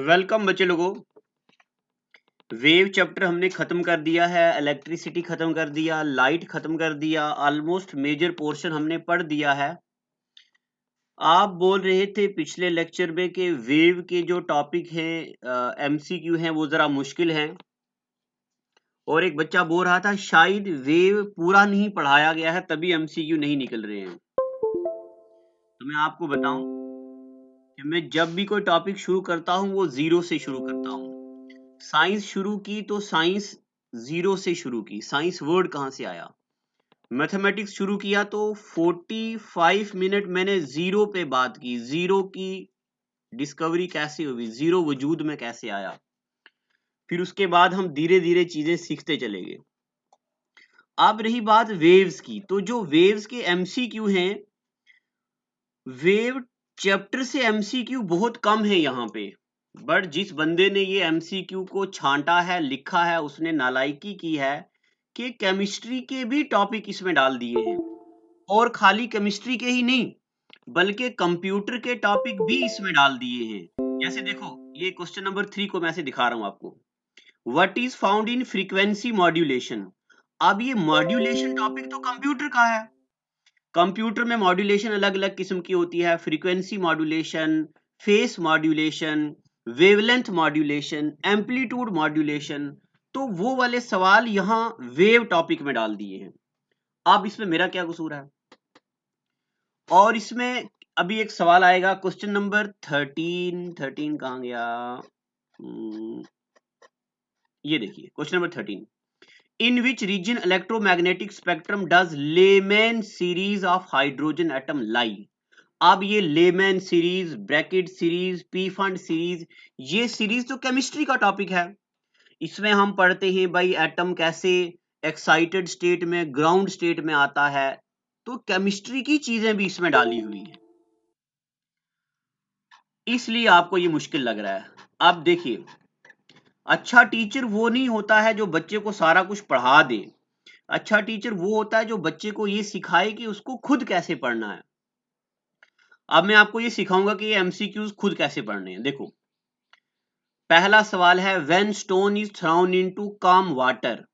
Welcome बच्चे लोगों। Wave chapter हमने खत्म कर दिया है, इलेक्ट्रिसिटी खत्म कर दिया, लाइट खत्म कर दिया, ऑलमोस्ट मेजर पोर्शन हमने पढ़ दिया है। आप बोल रहे थे पिछले लेक्चर में कि वेव के जो टॉपिक हैं एमसीक्यू हैं वो जरा मुश्किल हैं, और एक बच्चा बोल रहा था शायद वेव पूरा नहीं पढ़ाया गया है तभी एमसीक्यू नहीं निकल रहे हैं। तो मैं आपको बताऊं कि मैं जब भी कोई टॉपिक शुरू करता हूं वो जीरो से शुरू करता हूं। साइंस शुरू की तो साइंस जीरो से शुरू की। साइंस वर्ड कहां से आया? मैथमेटिक्स शुरू किया तो 45 मिनट मैंने जीरो पे बात की। जीरो की डिस्कवरी कैसे हुई, जीरो वजूद में कैसे आया। फिर उसके बाद हम धीरे धीरे चीजें सीखते चले गए। अब रही बात वेव्स की, तो जो वेव्स के एमसीक्यू हैं, वेव चैप्टर से एमसीक्यू बहुत कम है यहाँ पे। बट जिस बंदे ने ये एमसीक्यू को छांटा है, लिखा है, उसने नालायकी की है कि केमिस्ट्री के भी टॉपिक इसमें डाल दिए हैं, और खाली केमिस्ट्री के ही नहीं बल्कि कंप्यूटर के टॉपिक भी इसमें डाल दिए हैं। जैसे देखो, ये क्वेश्चन नंबर 3 को मैं ऐसे दिखा रहा हूं आपको। What is found in frequency modulation. अब ये मॉड्यूलेशन टॉपिक तो कंप्यूटर का है। कंप्यूटर में मॉड्यूलेशन अलग अलग किस्म की होती है, frequency modulation, face modulation, wavelength modulation, amplitude modulation. तो वो वाले सवाल यहाँ वेव टॉपिक में डाल दिए हैं। अब इसमें मेरा क्या कसूर है? और इसमें अभी एक सवाल आएगा, क्वेश्चन नंबर 13 कहाँ गया? ये देखिए question number 13। In which region electromagnetic spectrum does Lyman series of hydrogen atom lie. अब ये Lyman series, Brackett series, Pfund series, ये सीरीज तो केमिस्ट्री का टॉपिक है। इसमें हम पढ़ते हैं भाई एटम कैसे एक्साइटेड स्टेट में, ग्राउंड स्टेट में आता है। तो केमिस्ट्री की चीजें भी इसमें डाली हुई हैं, इसलिए आपको ये मुश्किल लग रहा है। अब देखिए, अच्छा टीचर वो नहीं होता है जो बच्चे को सारा कुछ पढ़ा दे। अच्छा टीचर वो होता है जो बच्चे को ये सिखाए कि उसको खुद कैसे पढ़ना है। अब मैं आपको ये सिखाऊंगा कि ये एमसीक्यूज खुद कैसे पढ़ने हैं। देखो, पहला सवाल है, when stone is throne into काम वाटर।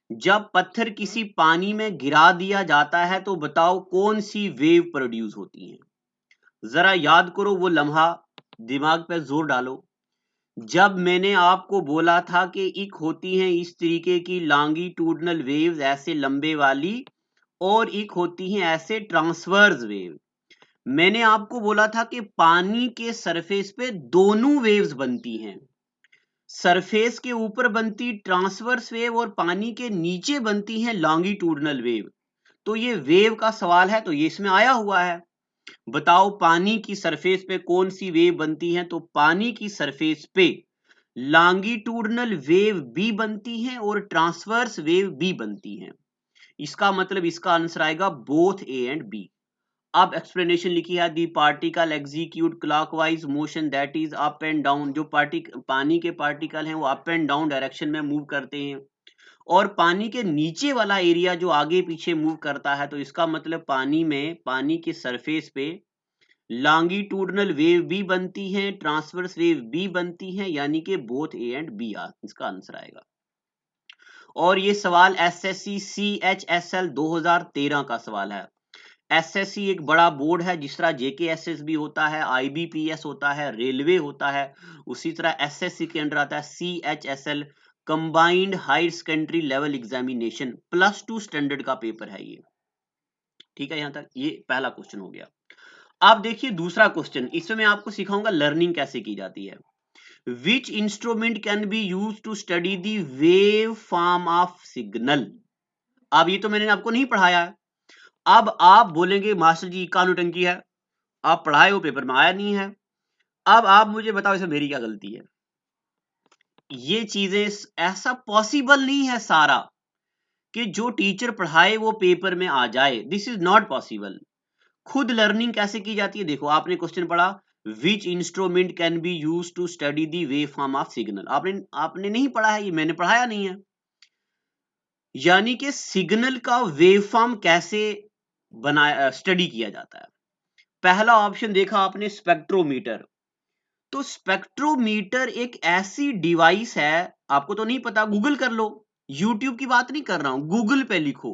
जब पत्थर किसी पानी में गिरा दिया जाता है तो बताओ कौन सी वेव प्रोड्यूस होती है। जरा याद करो वो लम्हा, दिमाग पे जोर डालो। जब मैंने आपको बोला था कि एक होती हैं इस तरीके की लॉन्गिट्यूडनल वेव्स, ऐसे लंबे वाली, और एक होती हैं ऐसे ट्रांसवर्स वेव। मैंने आपको बोला था कि पानी के सरफेस पे दोनों वेव्स बनती हैं। सरफेस के ऊपर बनती ट्रांसवर्स वेव और पानी के नीचे बनती हैं लॉन्गिट्यूडनल वेव। तो ये वेव का सवाल है तो ये इसमें आया हुआ है। बताओ पानी की सरफेस पे कौन सी वेव बनती है, तो पानी की सरफेस पे लॉन्गिट्यूडनल वेव भी बनती हैं और ट्रांसवर्स वेव भी बनती हैं। इसका मतलब इसका आंसर आएगा बोथ ए एंड बी। अब एक्सप्लेनेशन लिखी है, दी particle execute clockwise motion that is up and down. जो पानी के पार्टिकल हैं वो अप एंड डाउन डायरेक्शन में मूव करते हैं, और पानी के नीचे वाला एरिया जो आगे पीछे मूव करता है, तो इसका मतलब पानी में, पानी के सरफेस पे लॉन्गिट्यूडनल वेव भी बनती हैं, ट्रांसवर्स वेव भी बनती हैं, यानी कि बोथ ए एंड बी इसका आंसर आएगा। और ये सवाल एसएससी CHSL 2013 का सवाल है। एसएससी एक बड़ा बोर्ड है, जिस तरह जेकेएसएस भी होता है, आईबीपीएस होता है, रेलवे होता है, उसी तरह एसएससी के अंडर आता है CHSL, combined higher secondary level examination, +2 standard का पेपर है ये। ठीक है, यहां तक ये पहला क्वेश्चन हो गया। आप देखिए दूसरा क्वेश्चन, इसमें मैं आपको सिखाऊंगा लर्निंग कैसे की जाती है। Which instrument can be use to study the wave form of signal. अब ये तो मैंने आपको नहीं पढ़ाया है। अब आप बोलेंगे मास्टर जी का नौटंकी है, आप पढ़ाए हो पेपर में आया नहीं है। अब आप मुझे बताओ इसमें मेरी क्या गलती है। ये चीजें ऐसा पॉसिबल नहीं है सारा कि जो टीचर पढ़ाए वो पेपर में आ जाए, दिस इज नॉट पॉसिबल। खुद लर्निंग कैसे की जाती है, देखो आपने क्वेश्चन पढ़ा, which instrument can be use to study the wave form of signal. आपने आपने नहीं पढ़ा है, ये मैंने पढ़ाया नहीं है। यानी कि सिग्नल का वेव फॉर्म कैसे बनाया, स्टडी किया जाता है। पहला ऑप्शन देखा आपने, स्पेक्ट्रोमीटर। तो स्पेक्ट्रोमीटर एक ऐसी डिवाइस है, आपको तो नहीं पता, गूगल कर लो, यूट्यूब की बात नहीं कर रहा हूं, गूगल पे लिखो,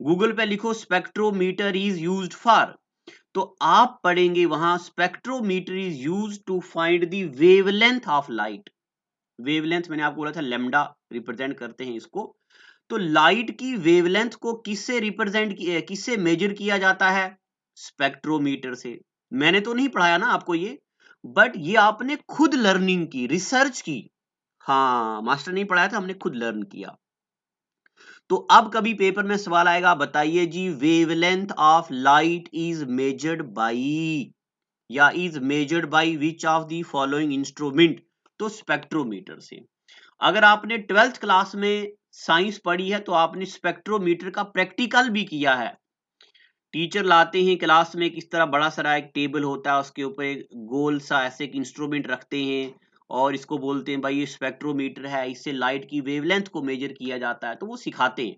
गूगल पे लिखो स्पेक्ट्रोमीटर इज यूज्ड फॉर, तो आप पढ़ेंगे वहां spectrometer is used to find the wavelength of light. Wavelength मैंने आपको बोला था लैम्डा रिप्रेजेंट करते हैं इसको। तो लाइट की वेवलेंथ को किससे रिप्रेजेंट किया, किससे मेजर किया जाता है? स्पेक्ट्रोमीटर से। मैंने तो नहीं पढ़ाया ना आपको ये, बट ये आपने खुद लर्निंग की, रिसर्च की। हाँ, मास्टर नहीं पढ़ाया था, हमने खुद लर्न किया। तो अब कभी पेपर में सवाल आएगा, बताइए जी wavelength of light is measured by, या is measured by which of the following instrument? तो स्पेक्ट्रोमीटर से। अगर आपने 12th क्लास में साइंस पढ़ी है तो आपने स्पेक्ट्रोमीटर का प्रैक्टिकल भी किया है। टीचर लाते हैं क्लास में, किस तरह बड़ा सारा एक टेबल होता है, उसके ऊपर एक गोल सा ऐसे एक इंस्ट्रूमेंट रखते हैं और इसको बोलते हैं भाई ये स्पेक्ट्रोमीटर है, इससे लाइट की वेवलेंथ को मेजर किया जाता है, तो वो सिखाते हैं।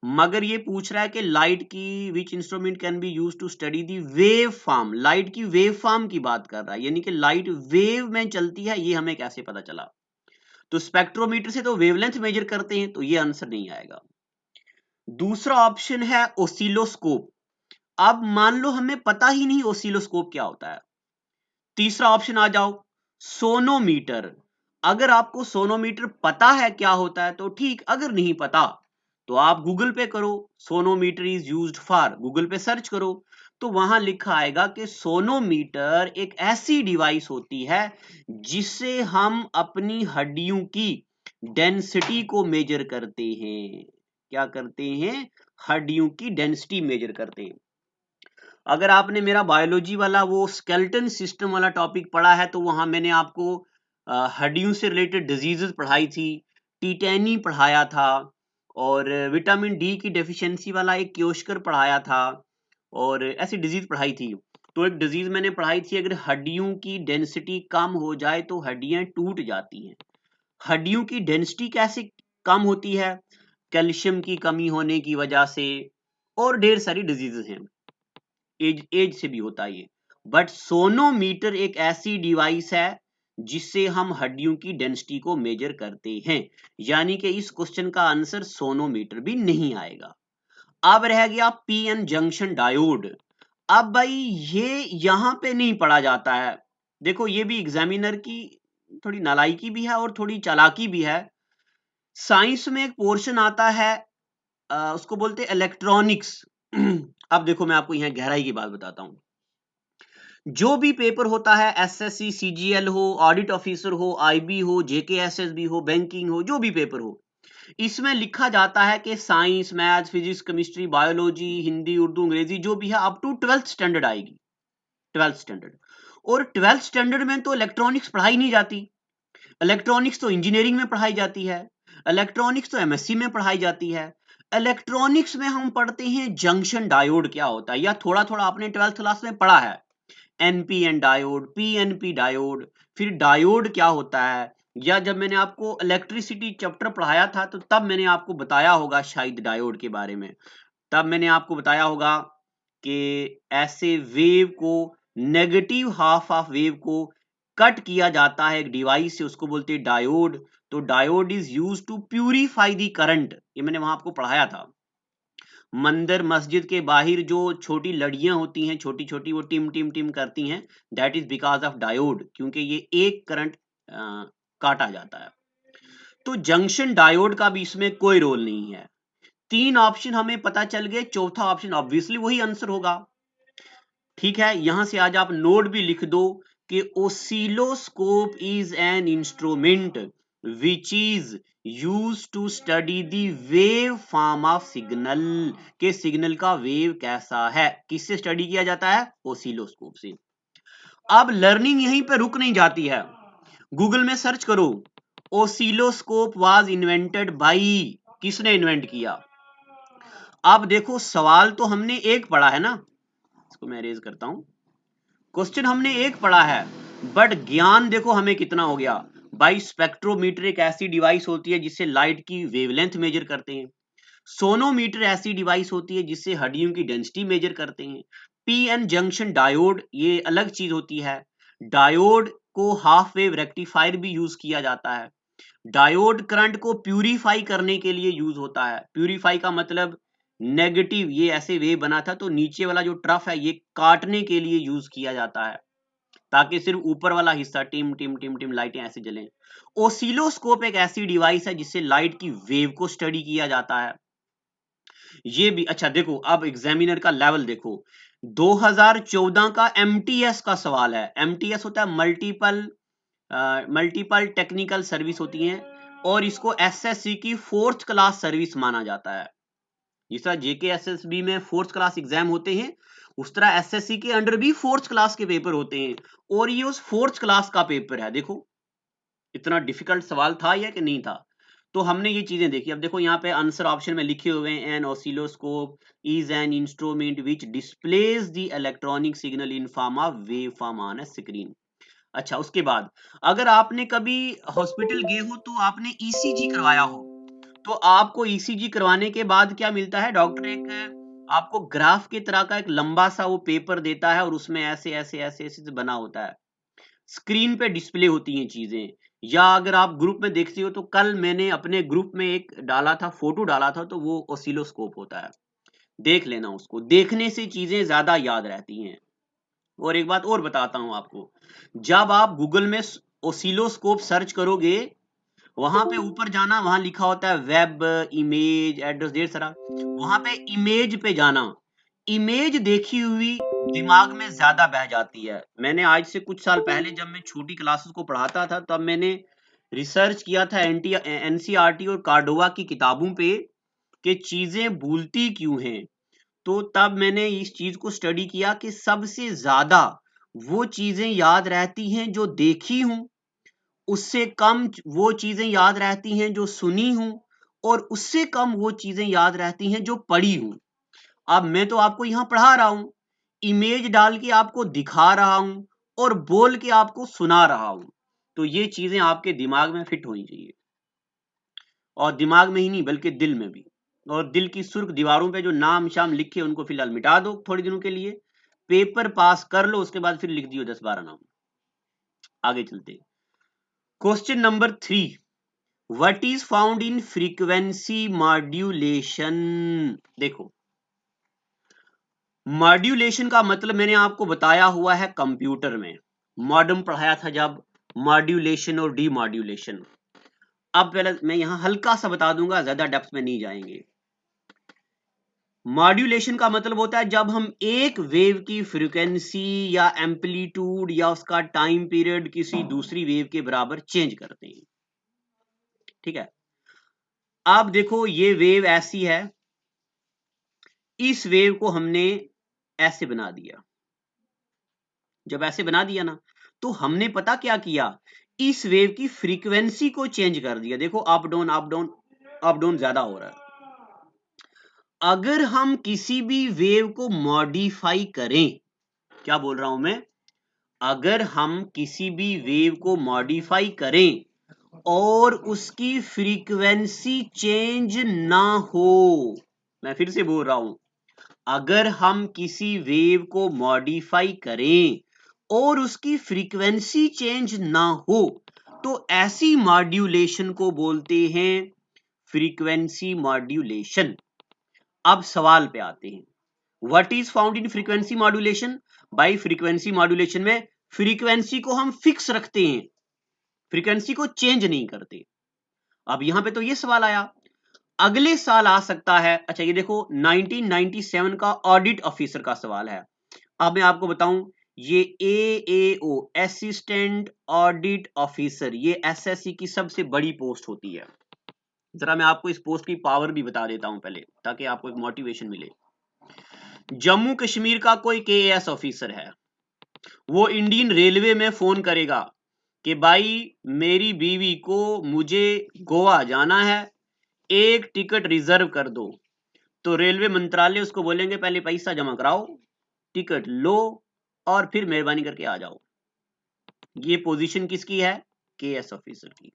मगर ये पूछ रहा है कि लाइट की which instrument can be use to study the wave form, light की वेव फॉर्म की बात कर रहा है, यानी कि लाइट वेव में चलती है, ये हमें कैसे पता चला? तो स्पेक्ट्रोमीटर से तो वेवलेंथ मेजर करते हैं, तो ये आंसर नहीं आएगा। दूसरा ऑप्शन है ओसिलोस्कोप। अब मान लो हमें पता ही नहीं ओसिलोस्कोप क्या होता है। तीसरा ऑप्शन आ जाओ, सोनोमीटर। अगर आपको सोनोमीटर पता है क्या होता है तो ठीक, अगर नहीं पता तो आप गूगल पे करो, sonometer is used for, Google पे सर्च करो, तो वहां लिखा आएगा कि सोनोमीटर एक ऐसी डिवाइस होती है जिससे हम अपनी हड्डियों की डेंसिटी को मेजर करते हैं। क्या करते हैं? हड्डियों की डेंसिटी मेजर करते हैं। अगर आपने मेरा बायोलॉजी वाला वो स्केलेटन सिस्टम वाला टॉपिक पढ़ा है तो वहां मैंने आपको हड्डियों से रिलेटेड डिजीजेस पढ़ाई थी, टीटेनी पढ़ाया था, और विटामिन डी की डेफिशिएंसी वाला एक क्योशकर पढ़ाया था, और ऐसी डिजीज पढ़ाई थी। तो एक डिजीज मैंने पढ़ाई थी, अगर हड्डियों की डेंसिटी कम हो जाए तो हड्डियां टूट जाती हैं। हड्डियों की डेंसिटी कैसे कम होती है? कैल्शियम की कमी होने की वजह से, और ढेर सारी डिजीजेस हैं, एज से भी होता है ये। बट सोनोमीटर एक ऐसी डिवाइस है जिससे हम हड्डियों की डेंसिटी को मेजर करते हैं, यानी कि इस क्वेश्चन का आंसर सोनोमीटर भी नहीं आएगा। अब रह गया पीएन जंक्शन डायोड। अब भाई ये यहां पे नहीं पढ़ा जाता है। देखो ये भी एग्जामिनर की थोड़ी नालायकी भी है और थोड़ी चालाकी भी है। साइंस में एक पोर्शन आता है, उसको बोलते हैं इलेक्ट्रॉनिक्स। अब देखो मैं आपको यहाँ गहराई की बात बताता हूँ। जो भी पेपर होता है, एसएससी, सीजीएल हो, ऑडिट ऑफिसर हो, आईबी हो, जेकेएसएसबी हो, बैंकिंग हो, जो भी पेपर हो, इसमें लिखा जाता है कि science, maths, physics, chemistry, biology, Hindi, Urdu, अंग्रेजी जो भी है अप टू 12th स्टैंडर्ड आएगी। 12th standard. और 12th स्टैंडर्ड में तो इलेक्ट्रॉनिक्स पढ़ाई नहीं जाती। इलेक्ट्रॉनिक्स तो इंजीनियरिंग में पढ़ाई जाती है, इलेक्ट्रॉनिक्स तो एमएससी में पढ़ाई जाती है। इलेक्ट्रॉनिक्स में हम पढ़ते हैं जंक्शन डायोड क्या होता है, या थोड़ा थोड़ा आपने 12th क्लास में पढ़ा है, एनपीएन डायोड, पीएनपी डायोड, फिर डायोड क्या होता है, या जब मैंने आपको इलेक्ट्रिसिटी चैप्टर पढ़ाया था तो तब मैंने आपको बताया होगा शायद डायोड के बारे में। तब मैंने आपको बताया होगा कि ऐसे वेव को, नेगेटिव हाफ ऑफ वेव को कट किया जाता है एक डिवाइस से, उसको बोलते हैं डायोड। तो diode is used to purify the current, ये मैंने वहां आपको पढ़ाया था। मंदिर मस्जिद के बाहर जो छोटी लड़ियां होती हैं, छोटी छोटी, वो टिम टिम टिम करती हैं, that is because of diode, क्योंकि ये एक करंट काटा जाता है। तो जंक्शन डायोड का भी इसमें कोई रोल नहीं है। 3 ऑप्शन हमें पता चल गए, चौथा ऑप्शन ऑब्वियसली वही आंसर होगा। ठीक है, यहां से आज आप नोट भी लिख दो कि oscilloscope is an instrument which is use to study the wave form of signal, के सिग्नल का वेव कैसा है, किससे स्टडी किया जाता है? ओसिलोस्कोप से। अब लर्निंग यहीं पे रुक नहीं जाती है, गूगल में सर्च करो, ओसिलोस्कोप वाज इन्वेंटेड बाई, किसने इन्वेंट किया? अब देखो सवाल तो हमने एक पढ़ा है ना, इसको मैं अरेज करता हूं, क्वेश्चन हमने एक पढ़ा है, बट ज्ञान देखो हमें कितना हो गया। भाई स्पेक्ट्रोमीटर एक ऐसी डिवाइस होती है जिससे लाइट की वेवलेंथ मेजर करते हैं। सोनोमीटर ऐसी डिवाइस होती है जिससे हड्डियों की डेंसिटी मेजर करते हैं। पीएन जंक्शन डायोड ये अलग चीज होती है। डायोड को हाफ वेव रेक्टिफायर भी यूज किया जाता है। डायोड करंट को प्यूरिफाई करने के लिए यूज होता है। प्यूरिफाई का मतलब नेगेटिव, ये ऐसे वेव बना था तो नीचे वाला जो ट्रफ है ये काटने के लिए यूज किया जाता है, ताकि सिर्फ ऊपर वाला हिस्सा टिम टिम टिम टिम लाइटें ऐसे जलें। ओसिलोस्कोप एक ऐसी डिवाइस है जिससे लाइट की वेव को स्टडी किया जाता है। ये भी अच्छा देखो, अब एग्जामिनर का लेवल देखो। 2014 का एमटीएस का सवाल है। एमटीएस होता है मल्टीपल टेक्निकल सर्विस होती है, और इसको एसएससी की 4th क्लास सर्विस माना जाता है। जिस तरह जेके एसएसबी में 4th क्लास एग्जाम होते हैं, उस तरह एसएससी के अंडर भी 4th क्लास के पेपर होते हैं, और ये उस 4th क्लास का पेपर है। देखो इतना डिफिकल्ट सवाल था या कि नहीं था। तो हमने ये चीजें देखी। अब देखो यहाँ पे आंसर ऑप्शन में लिखे हुए हैं, an oscilloscope is an instrument which displays the electronic signal in form of wave form on a screen. अच्छा, उसके बाद अगर आपने कभी हॉस्पिटल गए हो तो आपने ईसीजी करवाया हो, तो आपको ईसीजी करवाने के बाद क्या मिलता है, डॉक्टर एक आपको ग्राफ की तरह का एक लंबा सा वो पेपर देता है, और उसमें ऐसे ऐसे ऐसे ऐसे बना होता है, स्क्रीन पे डिस्प्ले होती हैं चीजें। या अगर आप ग्रुप में देखते हो तो कल मैंने अपने ग्रुप में एक डाला था, फोटो डाला था, तो वो ओसिलोस्कोप होता है, देख लेना। उसको देखने से चीजें ज्यादा याद रहती हैं। और एक बात और बताता हूं आपको, जब आप गूगल में ओसिलोस्कोप सर्च करोगे, वहां पे ऊपर जाना, वहां लिखा होता है वेब इमेज एड्रेस ढेर सारा, वहां पे इमेज पे जाना। इमेज देखी हुई दिमाग में ज्यादा बह जाती है। मैंने आज से कुछ साल पहले जब मैं छोटी क्लासेस को पढ़ाता था, तब मैंने रिसर्च किया था एनसीईआरटी और कार्डोवा की किताबों पे कि चीजें भूलती क्यों हैं। तो तब मैंने इस चीज को स्टडी किया कि सबसे ज्यादा वो चीजें याद रहती हैं जो देखी हूं, उससे कम वो चीजें याद रहती हैं जो सुनी हूं, और उससे कम वो चीजें याद रहती हैं जो पढ़ी हूं। अब मैं तो आपको यहां पढ़ा रहा हूं, इमेज डाल के आपको दिखा रहा हूं, और बोल के आपको सुना रहा हूं, तो ये चीजें आपके दिमाग में फिट होनी चाहिए, और दिमाग में ही नहीं बल्कि दिल में भी। और दिल की सुर्ख दीवारों पे जो नाम शाम लिखे उनको फिलहाल मिटा दो थोड़े दिनों के लिए, पेपर पास कर लो, उसके बाद फिर लिख दियो 10-12 नाम। आगे चलते, question number 3, what is found in frequency modulation. देखो, मॉड्यूलेशन का मतलब मैंने आपको बताया हुआ है कंप्यूटर में, मॉडर्न पढ़ाया था जब, मॉड्यूलेशन और डीमॉड्यूलेशन। अब पहले मैं यहां हल्का सा बता दूंगा, ज्यादा डेप्थ में नहीं जाएंगे। मॉड्यूलेशन का मतलब होता है जब हम एक वेव की फ्रीक्वेंसी या एम्पलीट्यूड या उसका टाइम पीरियड किसी दूसरी वेव के बराबर चेंज करते हैं। ठीक है, अब देखो ये वेव ऐसी है, इस वेव को हमने ऐसे बना दिया। जब ऐसे बना दिया ना, तो हमने पता क्या किया, इस वेव की फ्रीक्वेंसी को चेंज कर दिया। देखो up down up down up down ज्यादा हो रहा है। अगर हम किसी भी वेव को मॉडिफाई करें, क्या बोल रहा हूं मैं, अगर हम किसी भी वेव को मॉडिफाई करें और उसकी फ्रीक्वेंसी चेंज ना हो, मैं फिर से बोल रहा हूं, अगर हम किसी वेव को मॉडिफाई करें और उसकी फ्रीक्वेंसी चेंज ना हो, तो ऐसी मॉड्यूलेशन को बोलते हैं फ्रीक्वेंसी मॉड्यूलेशन। अब सवाल पे आते हैं, what is found in frequency modulation. Bye frequency modulation में फ्रीक्वेंसी को हम फिक्स रखते हैं, फ्रीक्वेंसी को चेंज नहीं करते। अब यहां पे तो ये सवाल आया, अगले साल आ सकता है। अच्छा ये देखो 1997 का ऑडिट ऑफिसर का सवाल है। अब मैं आपको बताऊं, ये AAO असिस्टेंट ऑडिट ऑफिसर, ये एसएससी की सबसे बड़ी पोस्ट होती है। जरा मैं आपको इस पोस्ट की पावर भी बता देता हूं पहले, ताकि आपको एक मोटिवेशन मिले। जम्मू कश्मीर का कोई KAS ऑफिसर है, वो इंडियन रेलवे में फोन करेगा कि भाई मेरी बीवी को मुझे गोवा जाना है, एक टिकट रिजर्व कर दो। तो रेलवे मंत्रालय उसको बोलेंगे पहले पैसा जमा कराओ, टिकट लो, और फिर मेहरबानी करके आ जाओ। ये पोजीशन किसकी है, KAS ऑफिसर की।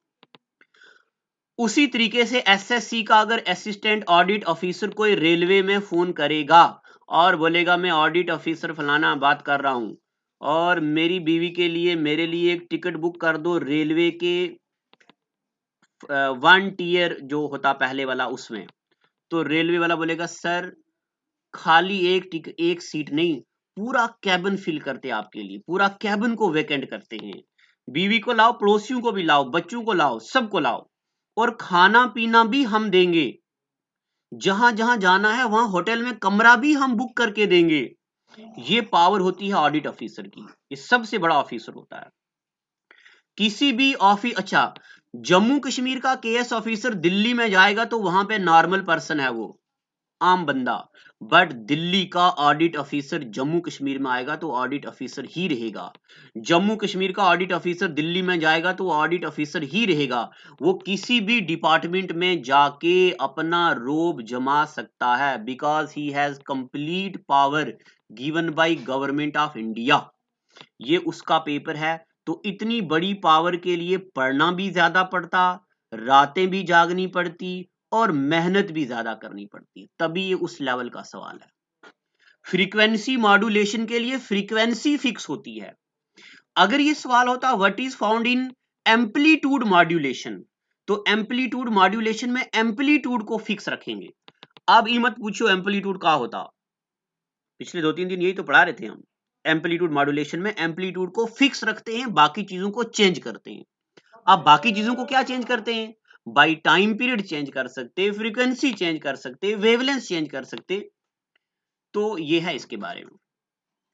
उसी तरीके से एसएससी का अगर असिस्टेंट ऑडिट ऑफिसर कोई रेलवे में फोन करेगा और बोलेगा मैं ऑडिट ऑफिसर फलाना बात कर रहा हूं, और मेरी बीवी के लिए मेरे लिए एक टिकट बुक कर दो रेलवे के 1 टियर जो होता पहले वाला उसमें। तो रेलवे वाला बोलेगा सर खाली एक सीट नहीं, पूरा कैबिन फिल करते हैं आपके लिए, पूरा कैबिन को वेकेंट करते हैं। बीवी को लाओ, पड़ोसियों को भी लाओ, बच्चों को लाओ, सबको लाओ, और खाना पीना भी हम देंगे, जहां जहां जाना है वहां होटल में कमरा भी हम बुक करके देंगे। ये पावर होती है ऑडिट ऑफिसर की, ये सबसे बड़ा ऑफिसर होता है। किसी भी ऑफिस, अच्छा, जम्मू कश्मीर का केएस ऑफिसर दिल्ली में जाएगा तो वहां पे नॉर्मल पर्सन है, वो आम बंदा, बट दिल्ली का ऑडिट ऑफिसर जम्मू कश्मीर में आएगा तो ऑडिट ऑफिसर ही रहेगा। जम्मू कश्मीर का ऑडिट ऑफिसर दिल्ली में जाएगा तो ऑडिट ऑफिसर ही रहेगा। वो किसी भी डिपार्टमेंट में जाके अपना रोब जमा सकता है, because he has complete power given by government of India. ये उसका पेपर है। तो इतनी बड़ी पावर के लिए पढ़ना भी ज्यादा पड़ता, रातें भी जागनी पड़ती, और मेहनत भी ज्यादा करनी पड़ती, तभी ये उस लेवल का सवाल है। फ्रीक्वेंसी मॉड्यूलेशन के लिए फ्रीक्वेंसी फिक्स होती है। अगर ये सवाल होता what is found in amplitude modulation, तो एम्पलीट्यूड मॉड्यूलेशन में एम्पलीट्यूड को फिक्स रखेंगे। अब ये मत पूछो एम्पलीट्यूड क्या होता, पिछले 2-3 दिन यही तो पढ़ा रहे थे हम। एम्पलीट्यूड मॉड्यूलेशन में एम्पलीट्यूड को फिक्स रखते हैं, बाकी चीजों को चेंज करते हैं। अब बाकी चीजों को क्या चेंज करते हैं, बाई टाइम पीरियड चेंज कर सकते, फ्रीक्वेंसी चेंज कर सकते, वेवलेंथ चेंज कर सकते। तो ये है इसके बारे में।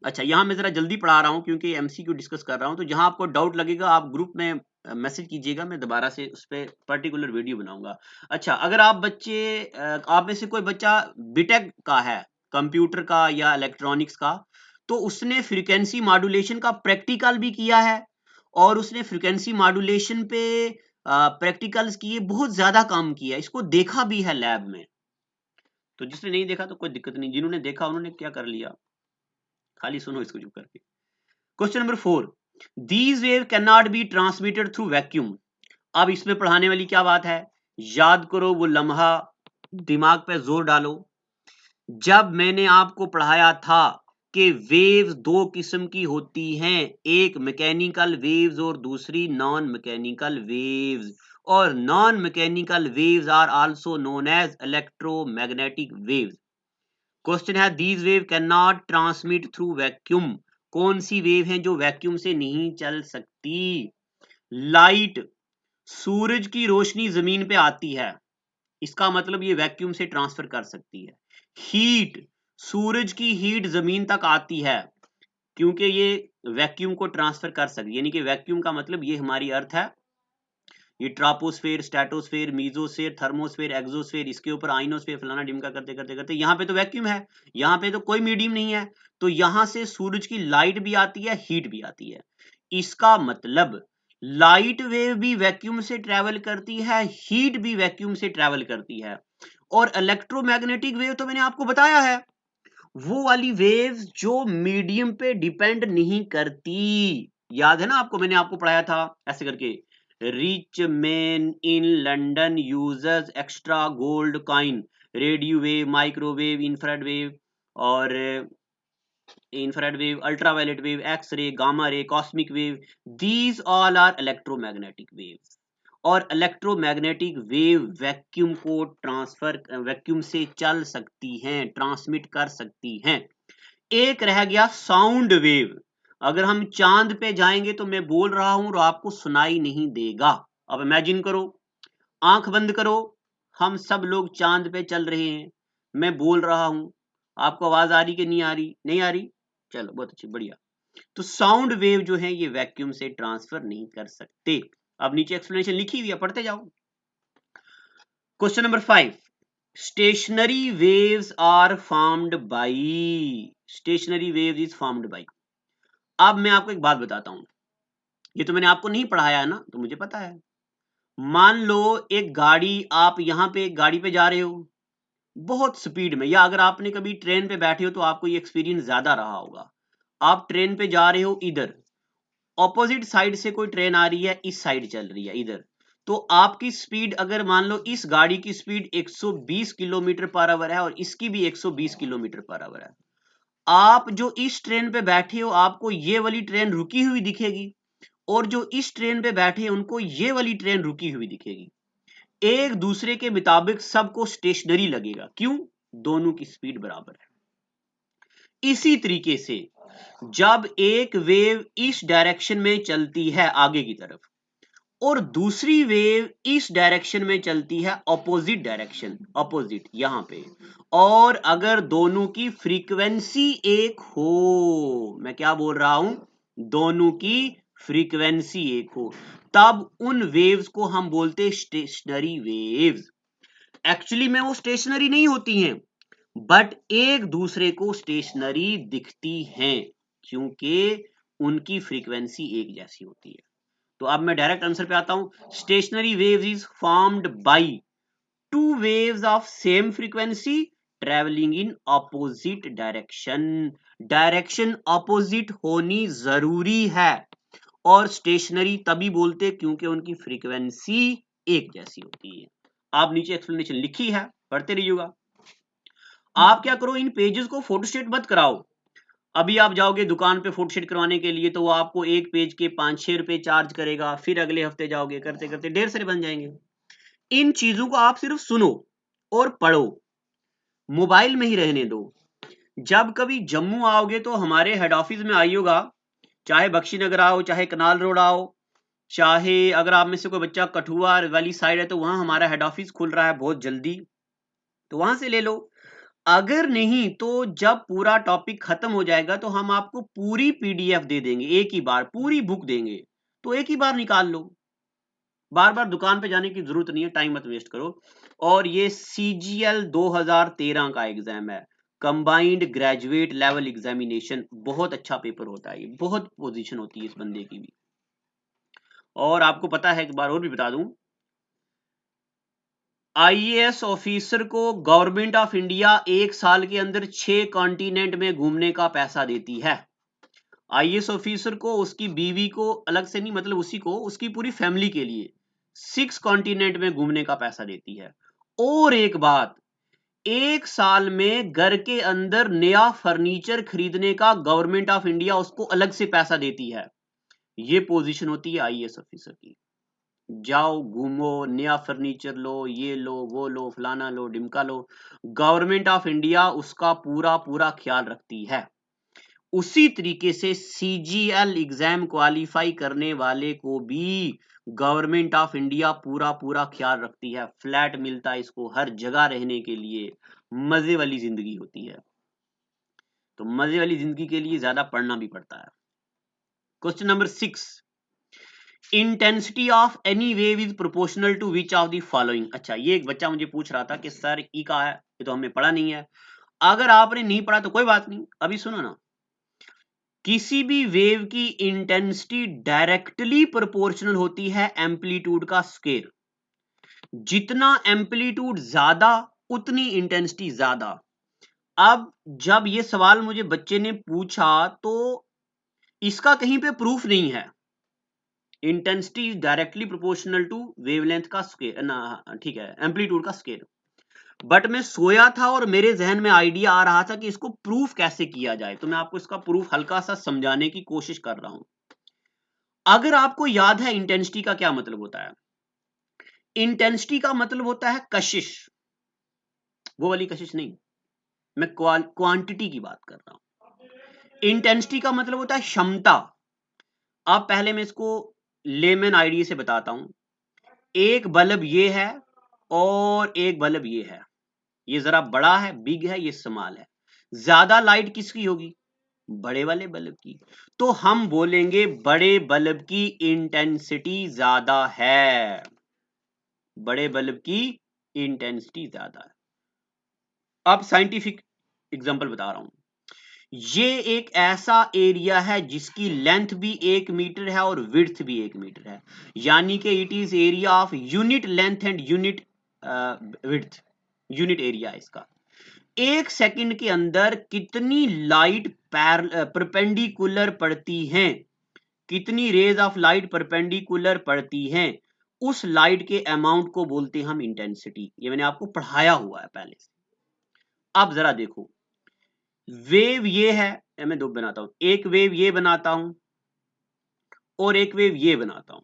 अच्छा, यहां मैं जरा जल्दी पढ़ा रहा हूं क्योंकि एमसीक्यू डिस्कस कर रहा हूं, तो जहां आपको डाउट लगेगा आप ग्रुप में मैसेज कीजिएगा, मैं दोबारा से उस पर पर्टिकुलर वीडियो बनाऊंगा। अच्छा, अगर आप बच्चे, आप में से कोई बच्चा बीटेक का है, कंप्यूटर का या इलेक्ट्रॉनिक्स का, तो उसने फ्रीक्वेंसी मॉड्यूलेशन का प्रैक्टिकल भी किया है, और उसने फ्रीक्वेंसी मॉड्यूलेशन पे प्रैक्टिकल्स किए, बहुत ज्यादा काम किया, इसको देखा भी है लैब में। तो जिसने नहीं देखा तो कोई दिक्कत नहीं, जिन्होंने देखा उन्होंने क्या कर लिया, खाली सुनो इसको चुप करके। Question number 4, these wave can not be transmitted through vacuum. अब इसमें पढ़ाने वाली क्या बात है, याद करो वो लम्हा, दिमाग पे जोर डालो। जब मैंने आपको पढ़ाया था कि वेव्स दो किस्म की होती हैं, एक मैकेनिकल वेव्स और दूसरी नॉन मैकेनिकल वेव्स, और non mechanical waves are also known as electromagnetic waves. Question है these wave can not transmit through vacuum. कौन सी वेव है जो वैक्यूम से नहीं चल सकती? लाइट, सूरज की रोशनी जमीन पे आती है, इसका मतलब ये वैक्यूम से ट्रांसफर कर सकती है। हीट, सूरज की हीट जमीन तक आती है, क्योंकि ये वैक्यूम को ट्रांसफर कर सकती है, यानी कि वैक्यूम का मतलब ये हमारी अर्थ है, ये ट्रापोस्फेयर, स्ट्रेटोस्फेयर, मीजोस्फेयर, थर्मोस्फेयर, एक्सोस्फेयर, इसके ऊपर आइनोस्फेयर, फलाना डिमका करते करते करते यहाँ पे तो वैक्यूम है, यहाँ पे तो कोई मीडियम नहीं है, तो यहाँ से सूरज की लाइट भी आती है, हीट भी आती है। इसका मतलब लाइट वेव भी वैक्यूम से ट्रेवल करती है, हीट भी वैक्यूम से ट्रेवल करती है। और इलेक्ट्रोमैग्नेटिक वेव तो मैंने आपको बताया है, वो वाली वेव्स जो मीडियम पे डिपेंड नहीं करती। याद है ना आपको, मैंने आपको पढ़ाया था ऐसे करके, rich man in London uses extra gold coin, radio wave, microwave, infrared wave, और infrared wave, ultraviolet wave, x-ray, gamma ray, cosmic wave, these all are electromagnetic waves। और इलेक्ट्रोमैग्नेटिक वेव वैक्यूम को ट्रांसफर, वैक्यूम से चल सकती हैं, transmit कर सकती हैं। एक रह गया साउंड वेव। अगर हम चांद पे जाएंगे तो मैं बोल रहा हूं और आपको सुनाई नहीं देगा। अब इमेजिन करो, आंख बंद करो, हम सब लोग चांद पे चल रहे हैं, मैं बोल रहा हूं, आपको आवाज आ रही कि नहीं आ रही? नहीं आ रही, चलो बहुत अच्छी, बढ़िया। तो साउंड वेव जो है ये वैक्यूम से ट्रांसफर नहीं कर सकते। अब नीचे एक्सप्लेनेशन लिखी हुई है, पढ़ते जाओ। Question number 5, stationary waves are formed by, stationary waves is formed by. अब मैं आपको एक बात बताता हूं, ये तो मैंने आपको नहीं पढ़ाया है ना, तो मुझे पता है। मान लो एक गाड़ी, आप यहां पे एक गाड़ी पे जा रहे हो बहुत स्पीड में, या अगर आपने कभी ट्रेन पे बैठे हो तो आपको ये एक्सपीरियंस ज्यादा रहा होगा। आप ट्रेन पे जा रहे हो, इधर ऑपोजिट साइड से कोई ट्रेन आ रही है, इस साइड चल रही है इधर, तो आपकी स्पीड, अगर मान लो इस गाड़ी की स्पीड 120 किलोमीटर पर आवर है और इसकी भी 120 किलोमीटर पर आवर है, आप जो इस ट्रेन पे बैठे हो आपको ये वाली ट्रेन रुकी हुई दिखेगी, और जो इस ट्रेन पे बैठे हैं उनको ये वाली ट्रेन रुकी हुई दिखेगी। एक दूसरे के मुताबिक सबको स्टेशनरी लगेगा। क्यों? दोनों की स्पीड बराबर है। इसी तरीके से जब एक वेव इस डायरेक्शन में चलती है आगे की तरफ, और दूसरी वेव इस डायरेक्शन में चलती है ऑपोजिट डायरेक्शन, ऑपोजिट यहां पे, और अगर दोनों की फ्रीक्वेंसी एक हो, मैं क्या बोल रहा हूं, दोनों की फ्रीक्वेंसी एक हो, तब उन वेव्स को हम बोलते स्टेशनरी वेव्स। एक्चुअली में वो स्टेशनरी नहीं होती हैं, बट एक दूसरे को स्टेशनरी दिखती हैं क्योंकि उनकी फ्रीक्वेंसी एक जैसी होती है। तो अब मैं डायरेक्ट आंसर पे आता हूं। Stationery waves is formed by two waves of same frequency travelling in opposite direction. Direction opposite होनी जरूरी है, और स्टेशनरी तभी बोलते क्योंकि उनकी फ्रीक्वेंसी एक जैसी होती है। आप नीचे एक्सप्लेनेशन लिखी है, पढ़ते रहिएगा। आप क्या करो, इन पेजेस को फोटोस्टेट मत कराओ। अभी आप जाओगे दुकान पे फोटोस्टेट करवाने के लिए तो वो आपको एक पेज के 5-6 रुपए चार्ज करेगा, फिर अगले हफ्ते जाओगे, करते करते ढेर सारे बन जाएंगे। इन चीजों को आप सिर्फ सुनो और पढ़ो, मोबाइल में ही रहने दो। जब कभी जम्मू आओगे तो हमारे हेड ऑफिस में आइएगा, चाहे बख्शीनगर आओ, चाहे कनाल रोड आओ, चाहे अगर आप में से कोई बच्चा कठुआ वाली साइड है तो वहां हमारा हेड ऑफिस खुल रहा है बहुत जल्दी, तो वहां से ले लो। अगर नहीं तो जब पूरा टॉपिक खत्म हो जाएगा तो हम आपको पूरी पीडीएफ दे देंगे, एक ही बार पूरी बुक देंगे, तो एक ही बार निकाल लो। बार बार दुकान पे जाने की जरूरत नहीं है, टाइम मत वेस्ट करो। और ये सीजीएल 2013 का एग्जाम है, कंबाइंड ग्रेजुएट लेवल एग्जामिनेशन, बहुत अच्छा पेपर होता है ये, बहुत पोजीशन होती है इस बंदे की भी। और आपको पता है, एक बार और भी बता दूं, आईएएस ऑफिसर को गवर्नमेंट ऑफ इंडिया 1 साल के अंदर 6 कॉन्टिनेंट में घूमने का पैसा देती है। आईएएस ऑफिसर को, उसकी बीवी को अलग से नहीं, मतलब उसी को, उसकी पूरी फैमिली के लिए 6 कॉन्टिनेंट में घूमने का पैसा देती है। और एक बात, 1 साल में घर के अंदर नया फर्नीचर खरीदने का गवर्नमेंट ऑफ इंडिया उसको अलग से पैसा देती है। ये पोजीशन होती है आईएएस ऑफिसर की। जाओ घूमो, नया फर्नीचर लो, ये लो, वो लो, फलाना लो, डिमका लो, गवर्नमेंट ऑफ इंडिया उसका पूरा पूरा ख्याल रखती है। उसी तरीके से सीजीएल एग्जाम क्वालिफाई करने वाले को भी गवर्नमेंट ऑफ इंडिया पूरा पूरा ख्याल रखती है। फ्लैट मिलता है इसको हर जगह रहने के लिए, मजे वाली जिंदगी होती है। तो मजे वाली जिंदगी के लिए ज्यादा पढ़ना भी पड़ता है। Question number 6, intensity of any wave is proportional to which of the following. अच्छा, ये एक बच्चा मुझे पूछ रहा था कि सर ई का है, ये तो हमने पढ़ा नहीं है। अगर आपने नहीं पढ़ा तो कोई बात नहीं, अभी सुनो ना। किसी भी वेव की इंटेंसिटी डायरेक्टली प्रोपोर्शनल होती है एम्पलीट्यूड का स्केयर। जितना एम्पलीट्यूड ज्यादा उतनी इंटेंसिटी ज्यादा। अब जब ये सवाल मुझे बच्चे ने पूछा तो इसका कहीं पे प्रूफ नहीं है। Intensity is directly proportional to wavelength का स्केयर ना, ठीक है, एम्पलीट्यूड का स्केयर। बट मैं सोया था और मेरे जहन में आइडिया आ रहा था कि इसको प्रूफ कैसे किया जाए, तो मैं आपको इसका प्रूफ हल्का सा समझाने की कोशिश कर रहा हूं। अगर आपको याद है इंटेंसिटी का क्या मतलब होता है, इंटेंसिटी का मतलब होता है कशिश, वो वाली कशिश नहीं, मैं क्वांटिटी की बात कर रहा हूं। इंटेंसिटी का मतलब होता है क्षमता। अब पहले मैं इसको लेमन आइडिया से बताता हूं। एक बल्ब ये है और एक बल्ब ये है, ये जरा बड़ा है, बिग है, ये स्मॉल है। ज्यादा लाइट किसकी होगी? बड़े वाले बल्ब की। तो हम बोलेंगे बड़े बल्ब की इंटेंसिटी ज्यादा है, बड़े बल्ब की इंटेंसिटी ज्यादा है। अब साइंटिफिक एग्जांपल बता रहा हूं। ये एक ऐसा एरिया है जिसकी लेंथ भी 1 मीटर है और विड्थ भी 1 मीटर है, यानी कि it is area of unit length and unit width, unit area इसका। 1 सेकंड के अंदर कितनी लाइट परपेंडिकुलर पड़ती हैं, कितनी रेज ऑफ लाइट परपेंडिकुलर पड़ती हैं, उस लाइट के अमाउंट को बोलते हैं हम इंटेंसिटी। ये मैंने आपको पढ़ाया हुआ है पहले से। अब जरा देखो, वेव ये है, मैं दो बनाता हूं, एक वेव ये बनाता हूं और एक वेव ये बनाता हूं।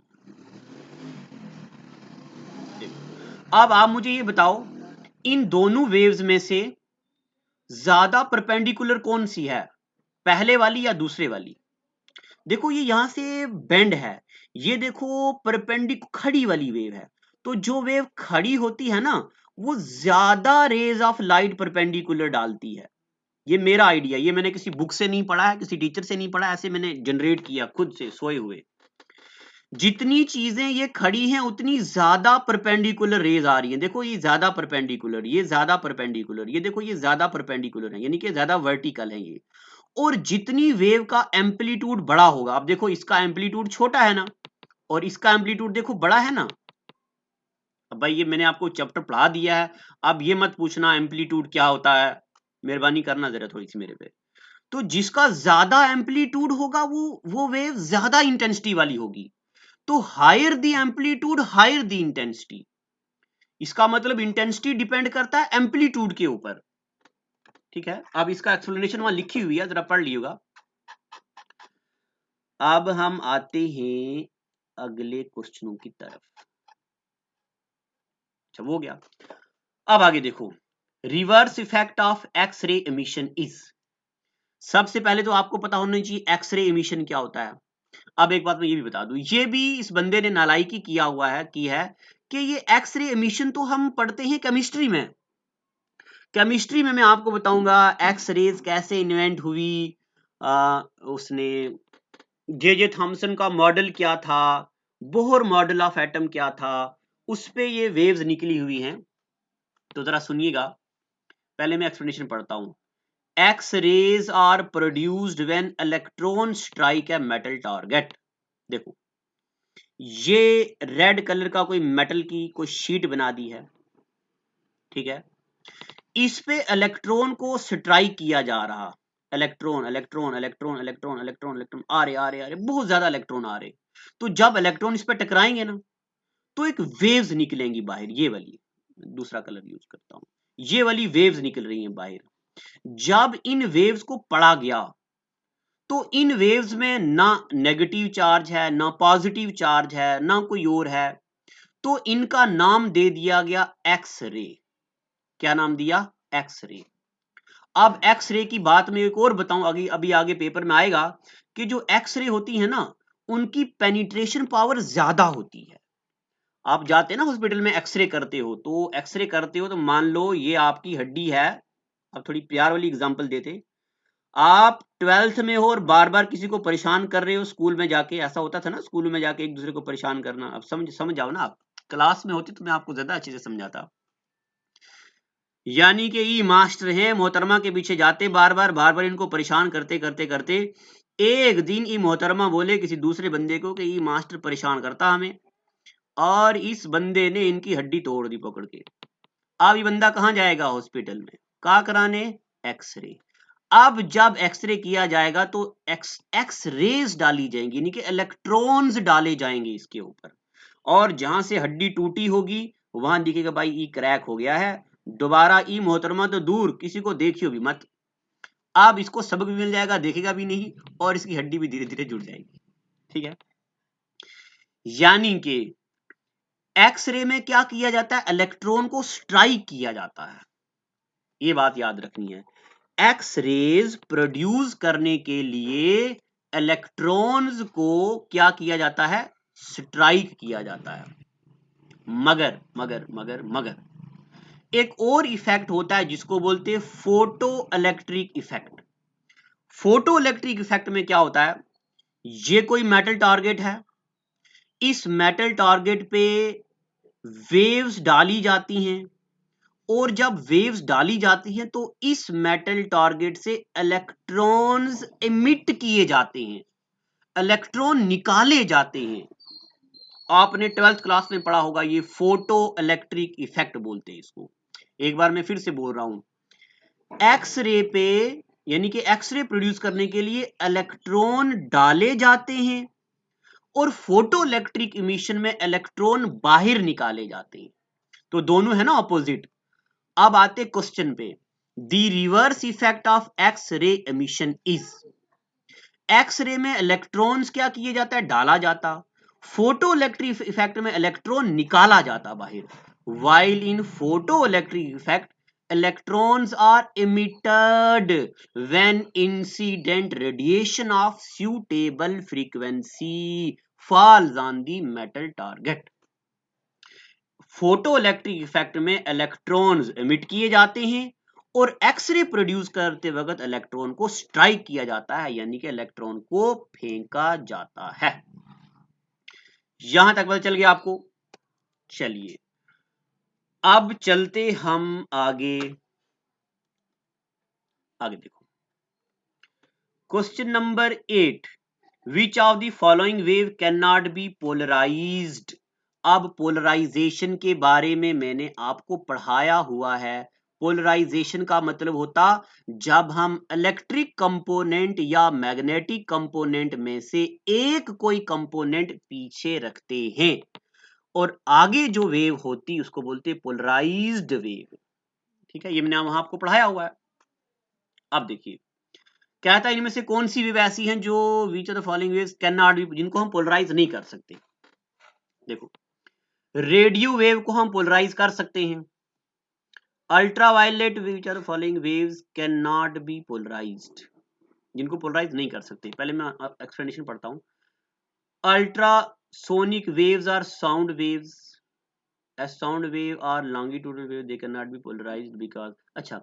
अब आप मुझे ये बताओ, इन दोनों वेव्स में से ज्यादा परपेंडिकुलर कौन सी है, पहले वाली या दूसरे वाली? देखो ये यहां से बेंड है, ये देखो खड़ी वाली वेव है, तो जो वेव खड़ी होती है ना वो ज्यादा रेज ऑफ लाइट परपेंडिकुलर डालती है। ये मेरा आइडिया, ये मैंने किसी बुक से नहीं पढ़ा है, किसी टीचर से नहीं पढ़ा, ऐसे मैंने जनरेट किया खुद से सोए हुए। जितनी चीजें ये खड़ी हैं उतनी ज्यादा परपेंडिकुलर रेज आ रही हैं। देखो ये ज्यादा परपेंडिकुलर, ये ज्यादा परपेंडिकुलर, ये देखो ये ज्यादा परपेंडिकुलर है, यानी कि ज्यादा वर्टिकल है ये। और जितनी वेव का एम्पलीट्यूड बड़ा होगा, अब देखो इसका एम्पलीट्यूड छोटा है ना और इसका एम्पलीट्यूड देखो बड़ा है ना। अब भाई ये मैंने आपको चैप्टर पढ़ा दिया है, अब ये मत पूछना एम्पलीट्यूड क्या होता है, मेहरबानी करना जरा थोड़ी सी मेरे पे। तो जिसका ज्यादा एम्पलीट्यूड होगा वो वेव ज्यादा इंटेंसिटी वाली होगी। तो higher the amplitude higher the intensity, इसका मतलब इंटेंसिटी डिपेंड करता है एम्पलीट्यूड के ऊपर। ठीक है, अब इसका एक्सप्लेनेशन वहां लिखी हुई है, जरा पढ़ लिएगा। अब हम आते हैं अगले क्वेश्चनों की तरफ। अच्छा वो गया, अब आगे देखो, reverse effect of X ray emission is. सबसे पहले तो आपको पता होना चाहिए एक्सरे एमिशन क्या होता है। अब एक बात मैं ये भी बता दूं, ये भी इस बंदे ने नालायकी किया हुआ है कि ये एक्सरे एमिशन तो हम पढ़ते हैं केमिस्ट्री में। केमिस्ट्री में मैं आपको बताऊंगा एक्स रेज कैसे इन्वेंट हुई, उसने जे थॉमसन का मॉडल क्या था, बोहर मॉडल ऑफ एटम क्या था, उस पे ये वेव्स निकली हुई हैं। तो जरा सुनिएगा, पहले मैं एक्सप्लेनेशन पढ़ता हूं। X rays are produced when electron strike a metal target. देखो ये रेड कलर का कोई मेटल की कोई शीट बना दी है, ठीक है, इस पे इलेक्ट्रॉन को स्ट्राइक किया जा रहा, electron electron electron electron electron electron आ रहे बहुत ज्यादा इलेक्ट्रॉन आ रहे। तो जब इलेक्ट्रॉन इस पे टकराएंगे ना तो एक वेव्स निकलेंगी बाहर, ये वाली, दूसरा कलर यूज करता हूं, ये वाली वेव्स निकल रही हैं बाहर। जब इन वेव्स को पढ़ा गया तो इन वेव्स में ना नेगेटिव चार्ज है ना पॉजिटिव चार्ज है ना कोई और है, तो इनका नाम दे दिया गया एक्स रे। क्या नाम दिया? X ray. अब एक्स रे की बात मैं एक और बताऊं, अभी अभी आगे पेपर में आएगा कि जो एक्स रे होती है ना उनकी पेनिट्रेशन पावर ज्यादा होती है। आप जाते हैं ना हॉस्पिटल में एक्सरे करते हो, तो एक्सरे करते हो तो मान लो ये आपकी हड्डी है, अब थोड़ी प्यार वाली एग्जांपल देते, आप 12th में हो और बार बार किसी को परेशान कर रहे हो, स्कूल में जाके ऐसा होता था ना, स्कूल में जाके एक दूसरे को परेशान करना। अब समझ जाओ ना, आप क्लास में होते तो मैं आपको ज्यादा अच्छे से समझाता। यानी कि ई मास्टर हैं मोहतरमा के पीछे जाते बार बार इनको परेशान करते करते करते एक दिन ई मोहतरमा बोले किसी दूसरे बंदे को कि ई मास्टर परेशान करता हमें, और इस बंदे ने इनकी हड्डी तोड़ दी पकड़ के। अब ये बंदा कहाँ जाएगा? हॉस्पिटल में। क्या कराने? एक्सरे। अब जब एक्सरे किया जाएगा तो एक्स रेज डाली जाएंगी, यानी कि इलेक्ट्रॉन्स डाले जाएंगे इसके ऊपर, और जहां से हड्डी टूटी होगी वहां दिखेगा भाई ई क्रैक हो गया है, दोबारा ई मोहतरमा तो दूर किसी को देखियो भी मत। अब इसको सबक भी मिल जाएगा, देखेगा भी नहीं, और इसकी हड्डी भी धीरे धीरे जुड़ जाएगी। ठीक है, यानी कि एक्सरे में क्या किया जाता है? इलेक्ट्रॉन को स्ट्राइक किया जाता है, ये बात याद रखनी है। एक्स रेज प्रोड्यूस करने के लिए इलेक्ट्रॉन्स को क्या किया जाता है? स्ट्राइक किया जाता है। मगर मगर मगर मगर एक और इफेक्ट होता है जिसको बोलते हैं photo electric effect. Photo electric effect में क्या होता है? ये कोई मेटल टारगेट है, इस मेटल टारगेट पे वेव्स डाली जाती हैं, और जब वेव्स डाली जाती हैं तो इस मेटल टारगेट से इलेक्ट्रॉन्स एमिट किए जाते हैं, इलेक्ट्रॉन निकाले जाते हैं। आपने 12th क्लास में पढ़ा होगा, ये फोटो इलेक्ट्रिक इफेक्ट बोलते हैं इसको। एक बार मैं फिर से बोल रहा हूं, एक्सरे पे, यानी कि एक्सरे प्रोड्यूस करने के लिए इलेक्ट्रॉन डाले जाते हैं और फोटो इलेक्ट्रिक इमिशन में इलेक्ट्रॉन बाहर निकाले जाते हैं, तो दोनों है ना ऑपोजिट। अब आते क्वेश्चन पे, the reverse effect of X ray emission is, X ray में इलेक्ट्रॉन्स क्या किए जाता है, डाला जाता, फोटो इलेक्ट्रिक इफेक्ट में इलेक्ट्रॉन निकाला जाता बाहर, while in photoelectric effect electrons are emitted when incident radiation of suitable frequency falls on the metal target। Photo electric effect में इलेक्ट्रॉन्स एमिट किए जाते हैं और एक्सरे प्रोड्यूस करते वक्त इलेक्ट्रॉन को स्ट्राइक किया जाता है, यानी कि इलेक्ट्रॉन को फेंका जाता है। यहां तक पता चल गया आपको। चलिए अब चलते हम आगे देखो question number 8, which of the following wave can not be polarised. अब पोलराइजेशन के बारे में मैंने आपको पढ़ाया हुआ है। पोलराइजेशन का मतलब होता जब हम इलेक्ट्रिक कंपोनेंट या मैग्नेटिक कंपोनेंट में से एक कोई कंपोनेंट पीछे रखते हैं और आगे जो वेव होती उसको बोलते हैं पोलराइज्ड वेव। ठीक है, ये मैंने वहां आपको पढ़ाया हुआ है। अब देखिए कहता है इनमें से कौन सी वेव ऐसी हैं जो विच of the following waves can not B, जिनको हम पोलराइज नहीं कर सकते। देखो रेडियो वेव को हम पोलराइज कर सकते हैं, ultraviolet which are the following waves can not be polarised, जिनको पोलराइज नहीं कर सकते। पहले मैं एक्सप्लेनेशन पढ़ता हूं। Ultrasonic waves are sound waves, as sound wave or longitudinal wave they cannot be polarized because, अच्छा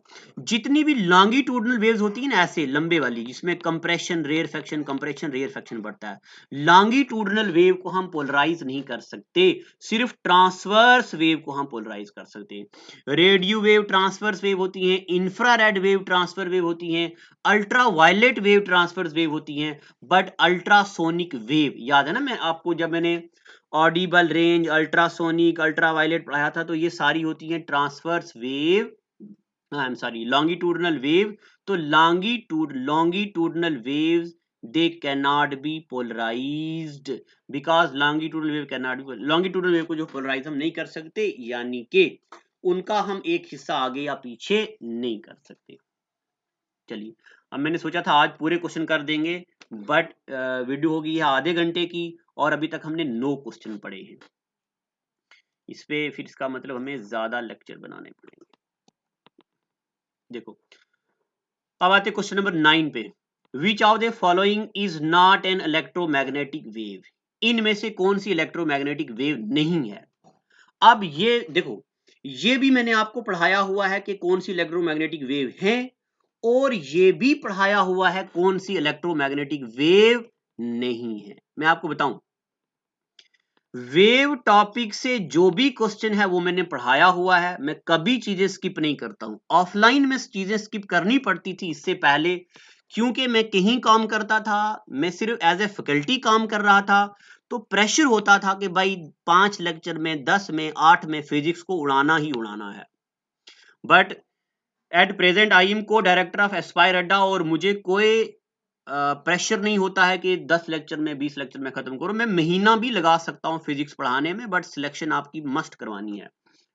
जितनी भी longitudinal waves होती है ना ऐसे लंबे वाली जिसमें compression rarefaction बढ़ता है, longitudinal wave को हम polarize नहीं कर सकते, सिर्फ transverse wave को हम polarize कर सकते हैं। रेडियो वेव ट्रांसवर्स वेव होती हैं, इंफ्रारेड वेव ट्रांसफर वेव होती हैं, अल्ट्रावायलेट वेव ट्रांसवर्स वेव होती हैं, बट अल्ट्रासोनिक वेव याद है ना, मैं आपको जब मैंने ऑडिबल रेंज, अल्ट्रासोनिक, अल्ट्रावायलेट पढ़ाया था तो ये सारी होती हैं transverse wave, I am sorry longitudinal wave. तो longitudinal waves they cannot be polarized because longitudinal wave cannot be, longitudinal wave को जो polarize हम नहीं कर सकते यानी कि उनका हम एक हिस्सा आगे या पीछे नहीं कर सकते। चलिए अब मैंने सोचा था आज पूरे क्वेश्चन कर देंगे, बट वीडियो होगी है आधे घंटे की और अभी तक हमने 9 क्वेश्चन पढ़े हैं। इस पे फिर इसका मतलब हमें ज्यादा लेक्चर बनाने पड़ेंगे। देखो अब आते क्वेश्चन नंबर 9 पे, विच of the following is not an electromagnetic wave, इनमें से कौन सी इलेक्ट्रोमैग्नेटिक वेव नहीं है। अब ये देखो ये भी मैंने आपको पढ़ाया हुआ है कि कौन सी इलेक्ट्रोमैग्नेटिक वेव है और ये भी पढ़ाया हुआ है कौन सी इलेक्ट्रोमैग्नेटिक वेव नहीं है। मैं आपको बताऊं वेव टॉपिक से जो भी क्वेश्चन है वो मैंने पढ़ाया हुआ है, मैं कभी चीजें स्किप नहीं करता हूं। ऑफलाइन में चीजें स्किप करनी पड़ती थी इससे पहले, क्योंकि मैं कहीं काम करता था, मैं सिर्फ एज ए फैकल्टी काम कर रहा था, तो प्रेशर होता था कि भाई 5 लेक्चर में 10 में 8 में फिजिक्स को उड़ाना ही उड़ाना है। But at present I am को डायरेक्टर ऑफ एस्पायर अड्डा और मुझे कोई प्रेशर नहीं होता है कि 10 लेक्चर में 20 लेक्चर में खत्म करो, मैं महीना भी लगा सकता हूँ फिजिक्स पढ़ाने में, बट सिलेक्शन आपकी मस्ट करवानी है।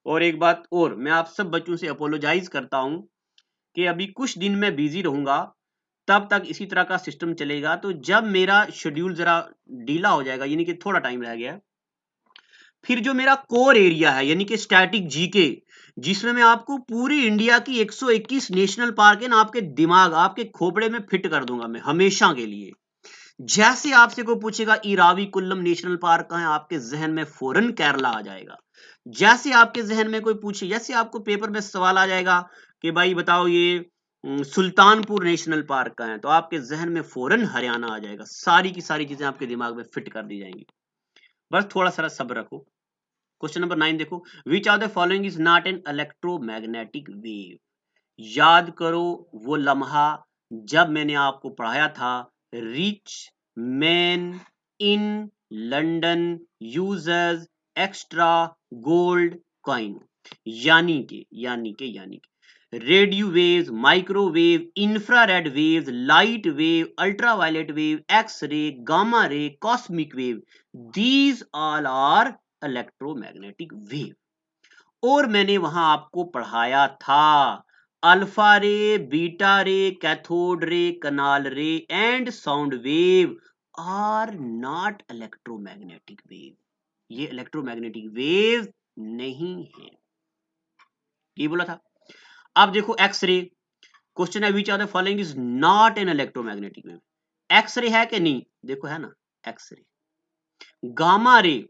और एक बात और, मैं आप सब बच्चों से अपोलोजाइज करता हूँ कि अभी कुछ दिन मैं बिजी रहूंगा, तब तक इसी तरह का सिस्टम चलेगा। तो जब मेरा शेड्यूल जरा ढीला हो जाएगा, यानी कि थोड़ा टाइम रह गया, फिर जो मेरा कोर एरिया है यानी कि स्टैटिक जीके, जिसमें मैं आपको पूरी इंडिया की 121 नेशनल पार्क है ना आपके दिमाग आपके खोपड़े में फिट कर दूंगा मैं हमेशा के लिए। जैसे आपसे कोई पूछेगा इरावी कुल्लम नेशनल पार्क कहाँ है, आपके जहन में फौरन केरला आ जाएगा। जैसे आपके जहन में कोई पूछे, जैसे आपको पेपर में सवाल आ जाएगा कि भाई बताओ ये सुल्तानपुर नेशनल पार्क कहाँ है, तो आपके जहन में फौरन हरियाणा आ जाएगा। सारी की सारी चीजें आपके दिमाग में फिट कर दी जाएंगी, बस थोड़ा सा सब्र रखो। क्वेश्चन नंबर 9 देखो, which of the following is not an electromagnetic wave. याद करो वो लम्हा जब मैंने आपको पढ़ाया था rich man in London uses extra gold coin, यानी के radio waves, microwave, infrared waves, light wave, ultraviolet wave, X ray, gamma ray, cosmic wave, these all are electromagnetic wave. और मैंने वहां आपको पढ़ाया था अल्फा रे, बीटा रे, cathode ray, canal ray and sound wave are not electromagnetic wave. ये electromagnetic wave नहीं है, ये बोला था। अब देखो एक्सरे, क्वेश्चन है which are the following is not an electromagnetic wave. X-ray है कि नहीं, देखो है ना X-ray. Gamma ray,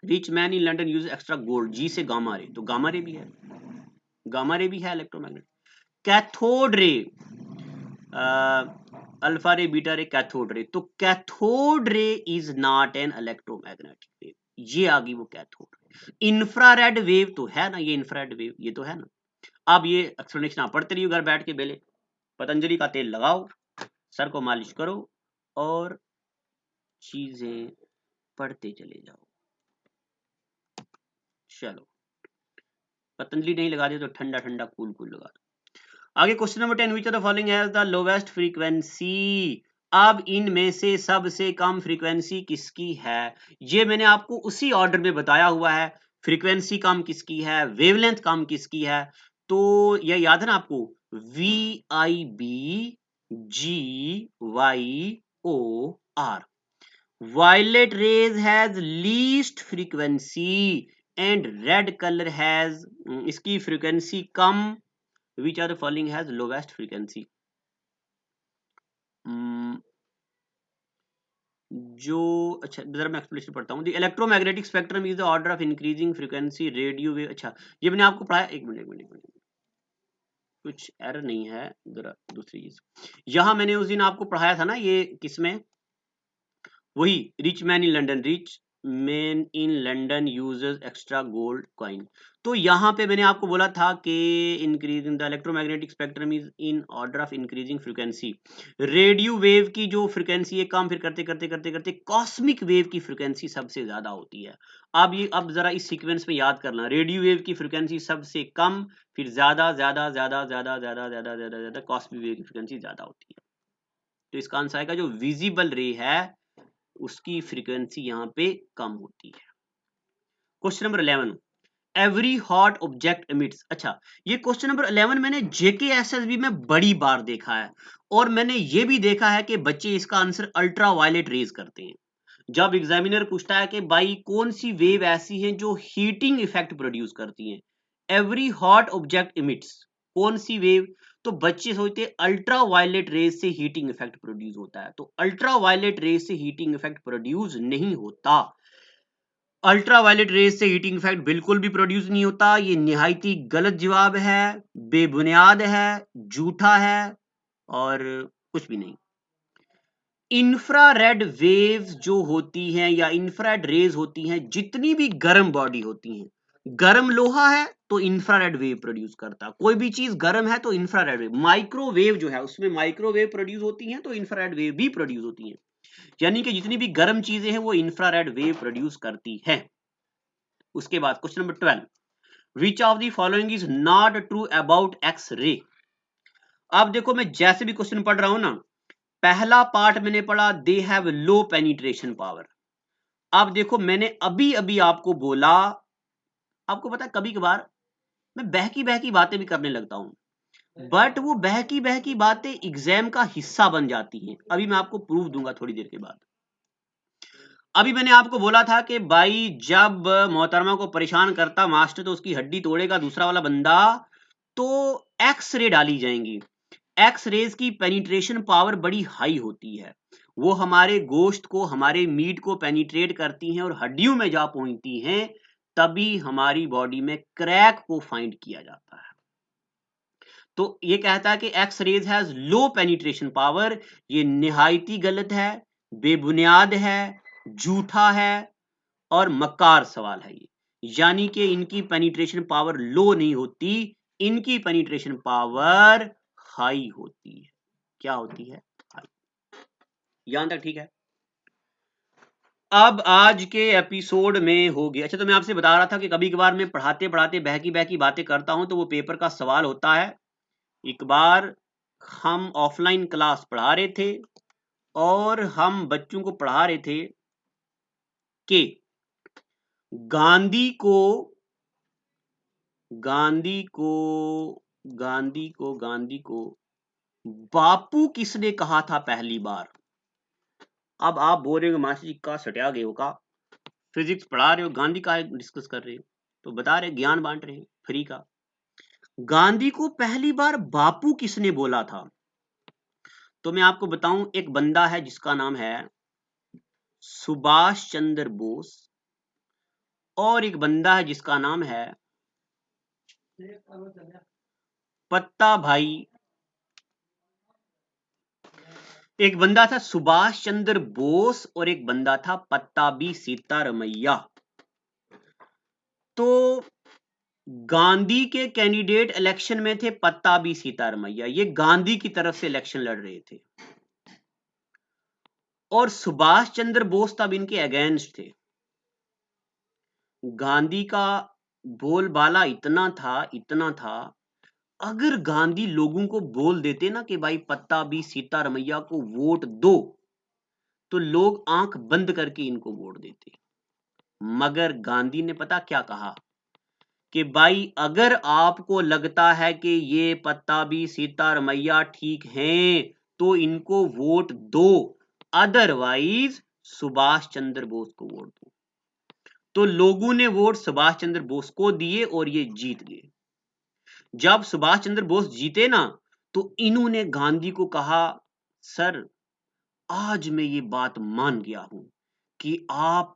rich man in London use extra gold, G से गामा रे, तो गामा रे भी है, गामा रे भी है इलेक्ट्रोमैग्नेट। कैथोड रे, अल्फा रे, बीटा रे, कैथोड रे, तो cathode ray is not an electromagnetic wave, ये आ गई वो कैथोड। इंफ्रारेड वेव तो है ना, ये इंफ्रारेड वेव ये तो है ना। अब ये एक्सप्लेनेशन आप पढ़ते रहिए घर बैठ के बेले, पतंजलि का तेल लगाओ, सर को मालिश करो और चीजें पढ़ते चले जाओ। चलो, पतंजलि नहीं लगा दे तो ठंडा ठंडा कूल कूल लगा दो। आगे question number 10, which of the following has the lowest frequency. अब इनमें से सबसे कम फ्रीक्वेंसी किसकी है, ये मैंने आपको उसी ऑर्डर में बताया हुआ है। फ्रीक्वेंसी कम किसकी है, वेवलेंथ कम किसकी है, तो यह याद है ना आपको, VIB GYOR। Violet rays has least frequency and red color has इसकी frequency come. Which are the following has lowest frequency? जो अच्छा जरा मैं एक्सप्लेनेशन पढ़ता हूँ। The electromagnetic spectrum is the order of increasing frequency radio wave। अच्छा ये मैंने आपको पढ़ाया, एक मिनट कुछ एरर नहीं है, जरा दूसरी चीज यहाँ मैंने उस दिन आपको पढ़ाया था ना, ये किसमें, वही rich man in London, rich man in London uses extra gold coin. तो यहाँ पे मैंने आपको बोला था कि increasing the electromagnetic spectrum is in order of increasing frequency. Radio wave की जो फ्रीक्वेंसी है कम, फिर करते करते करते करते कॉस्मिक वेव की फ्रीक्वेंसी सबसे ज्यादा होती है। अब जरा इस सीक्वेंस में याद करना, रेडियो वेव की फ्रीक्वेंसी सबसे कम, फिर ज्यादा ज्यादा ज्यादा ज्यादा ज्यादा ज्यादा ज्यादा ज्यादा कॉस्मिक वेव की फ्रीक्वेंसी ज्यादा होती है। तो इसका आंसर आएगा जो विजिबल रे है उसकी फ्रीक्वेंसी यहाँ पे कम होती है। Question number 11, every hot object emits. अच्छा ये क्वेश्चन नंबर 11 मैंने JKSSB में बड़ी बार देखा है, और मैंने ये भी देखा है कि बच्चे इसका आंसर अल्ट्रा वायलेट रेज करते हैं। जब एग्जामिनर पूछता है कि भाई कौन सी वेव ऐसी है जो हीटिंग इफेक्ट प्रोड्यूस करती है, एवरी हॉट ऑब्जेक्ट इमिट्स, कौन सी वेव, तो बच्चे सोचते हैं अल्ट्रा वायलेट रेज से हीटिंग इफेक्ट प्रोड्यूस होता है, तो अल्ट्रा वायलेट रेज से हीटिंग इफेक्ट प्रोड्यूस नहीं होता। अल्ट्रा वायलेट रेज से हीटिंग इफेक्ट बिल्कुल भी प्रोड्यूस नहीं होता, ये निहायती गलत जवाब है, बेबुनियाद है, झूठा है और कुछ भी नहीं। इंफ्रारेड वेव्स जो होती हैं या इंफ्रारेड रेज होती हैं, जितनी भी गर्म बॉडी होती हैं, गर्म लोहा है तो इंफ्रारेड वेव प्रोड्यूस करता, कोई भी चीज गर्म है तो इंफ्रारेड वेव, माइक्रोवेव जो है उसमें माइक्रोवेव प्रोड्यूस होती हैं तो इंफ्रारेड वेव भी प्रोड्यूस होती हैं, यानी कि जितनी भी गर्म चीजें हैं वो इंफ्रारेड वेव प्रोड्यूस करती है। उसके बाद question number 12, which of the following is not true about X ray. अब देखो मैं जैसे भी क्वेश्चन पढ़ रहा हूं ना, पहला पार्ट मैंने पढ़ा they have low penetration power. अब देखो मैंने अभी अभी आपको बोला, आपको पता है कभी कभार मैं बहकी बातें भी करने लगता हूं, बट वो बहकी बातें एग्जाम का हिस्सा बन जाती हैं। अभी मैं आपको प्रूफ दूंगा थोड़ी देर के बाद। अभी मैंने आपको बोला था कि भाई जब मोहतरमा को परेशान करता मास्टर तो उसकी हड्डी तोड़ेगा दूसरा वाला बंदा, तो एक्स रे डाली जाएंगी। एक्स रेज की पेनिट्रेशन पावर बड़ी हाई होती है, वो हमारे गोश्त को, हमारे मीट को पेनिट्रेट करती हैं और हड्डियों में जा पहुंचती हैं, तभी हमारी बॉडी में क्रैक को फाइंड किया जाता है। तो ये कहता है कि X rays has low penetration power, ये निहायती गलत है, बेबुनियाद है, झूठा है और मक्कार सवाल है ये, यानी कि इनकी पेनिट्रेशन पावर लो नहीं होती, इनकी पेनिट्रेशन पावर हाई होती है। क्या होती है? हाई। यहां तक ठीक है। अब आज के एपिसोड में हो गया। अच्छा तो मैं आपसे बता रहा था कि कभी कभार मैं पढ़ाते पढ़ाते बहकी बातें करता हूं तो वो पेपर का सवाल होता है। एक बार हम ऑफलाइन क्लास पढ़ा रहे थे और हम बच्चों को पढ़ा रहे थे कि गांधी को गांधी को बापू किसने कहा था पहली बार? अब आप बोल रहे हो मास्टर जी का सटिया गए हो का, फिजिक्स पढ़ा रहे हो, गांधी का डिस्कस कर रहे हो, तो बता रहे ज्ञान बांट रहे हैं फ्री का। गांधी को पहली बार बापू किसने बोला था? तो मैं आपको बताऊं, एक बंदा है जिसका नाम है सुभाष चंद्र बोस, और एक बंदा है जिसका नाम है पत्ता भाई। एक बंदा था सुभाष चंद्र बोस और एक बंदा था पत्ताभी सीतारमैया। तो गांधी के कैंडिडेट इलेक्शन में थे पत्ताभी सीतारमैया, ये गांधी की तरफ से इलेक्शन लड़ रहे थे, और सुभाष चंद्र बोस तब इनके अगेंस्ट थे। गांधी का बोलबाला इतना था, अगर गांधी लोगों को बोल देते ना कि भाई पत्ताभी सीतारमैया को वोट दो, तो लोग आंख बंद करके इनको वोट देते। मगर गांधी ने पता क्या कहा कि भाई अगर आपको लगता है कि ये पत्ताभी सीतारमैया ठीक हैं तो इनको वोट दो, अदरवाइज सुभाष चंद्र बोस को वोट दो। तो लोगों ने वोट सुभाष चंद्र बोस को दिए और ये जीत गए। जब सुभाष चंद्र बोस जीते ना, तो इन्होंने गांधी को कहा, सर आज मैं ये बात मान गया हूं कि आप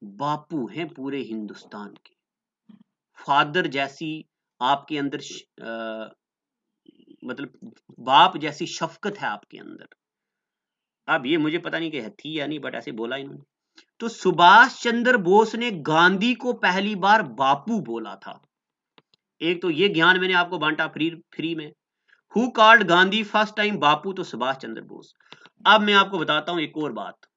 बापू हैं पूरे हिंदुस्तान के, फादर जैसी आपके अंदर मतलब बाप जैसी शफकत है आपके अंदर। अब ये मुझे पता नहीं कि थी या नहीं, बट ऐसे बोला इन्होंने। तो सुभाष चंद्र बोस ने गांधी को पहली बार बापू बोला था। एक तो ये ज्ञान मैंने आपको बांटा फ्री में। Who called Gandhi first time Bapu? तो सुभाष चंद्र बोस। अब मैं आपको बताता हूं एक और बात।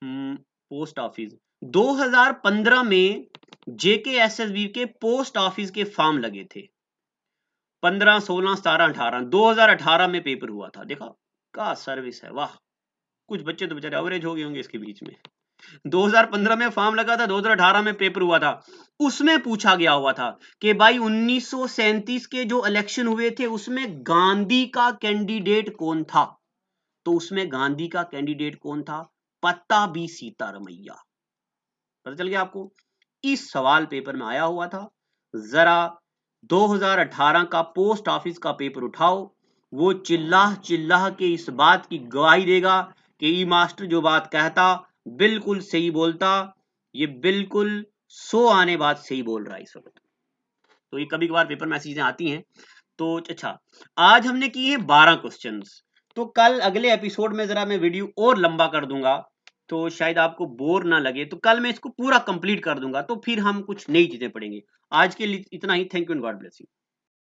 पोस्ट ऑफिस 2015 में जेकेएसएसबी के पोस्ट ऑफिस के फॉर्म लगे थे, 15, 16, 17, 18। 2018 में पेपर हुआ था। देखा क्या सर्विस है, वाह। कुछ बच्चे तो बेचारे एवरेज हो गए होंगे इसके बीच में। 2015 में फॉर्म लगा था, 2018 में पेपर हुआ था। उसमें पूछा गया हुआ था कि भाई 1937 के जो इलेक्शन हुए थे उसमें गांधी का कैंडिडेट कौन था? तो उसमें गांधी का कैंडिडेट कौन था? पत्ताभी सीतारमैया। पता चल गया आपको? इस सवाल पेपर में आया हुआ था। जरा 2018 का पोस्ट ऑफिस का पेपर उठाओ, वो चिल्लाह चिल्लाह के इस बात की गवाही देगा कि ई मास्टर जो बात कहता बिल्कुल सही बोलता, ये बिल्कुल 100 आने बात सही बोल रहा है इस वक्त। तो ये कभी कभार पेपर में ऐसी चीजें आती हैं। तो अच्छा, आज हमने किए हैं 12 क्वेश्चंस। तो कल अगले एपिसोड में जरा मैं वीडियो और लंबा कर दूंगा, तो शायद आपको बोर ना लगे। तो कल मैं इसको पूरा कंप्लीट कर दूंगा, तो फिर हम कुछ नई चीजें पढ़ेंगे। आज के लिए इतना ही। Thank you and God bless you.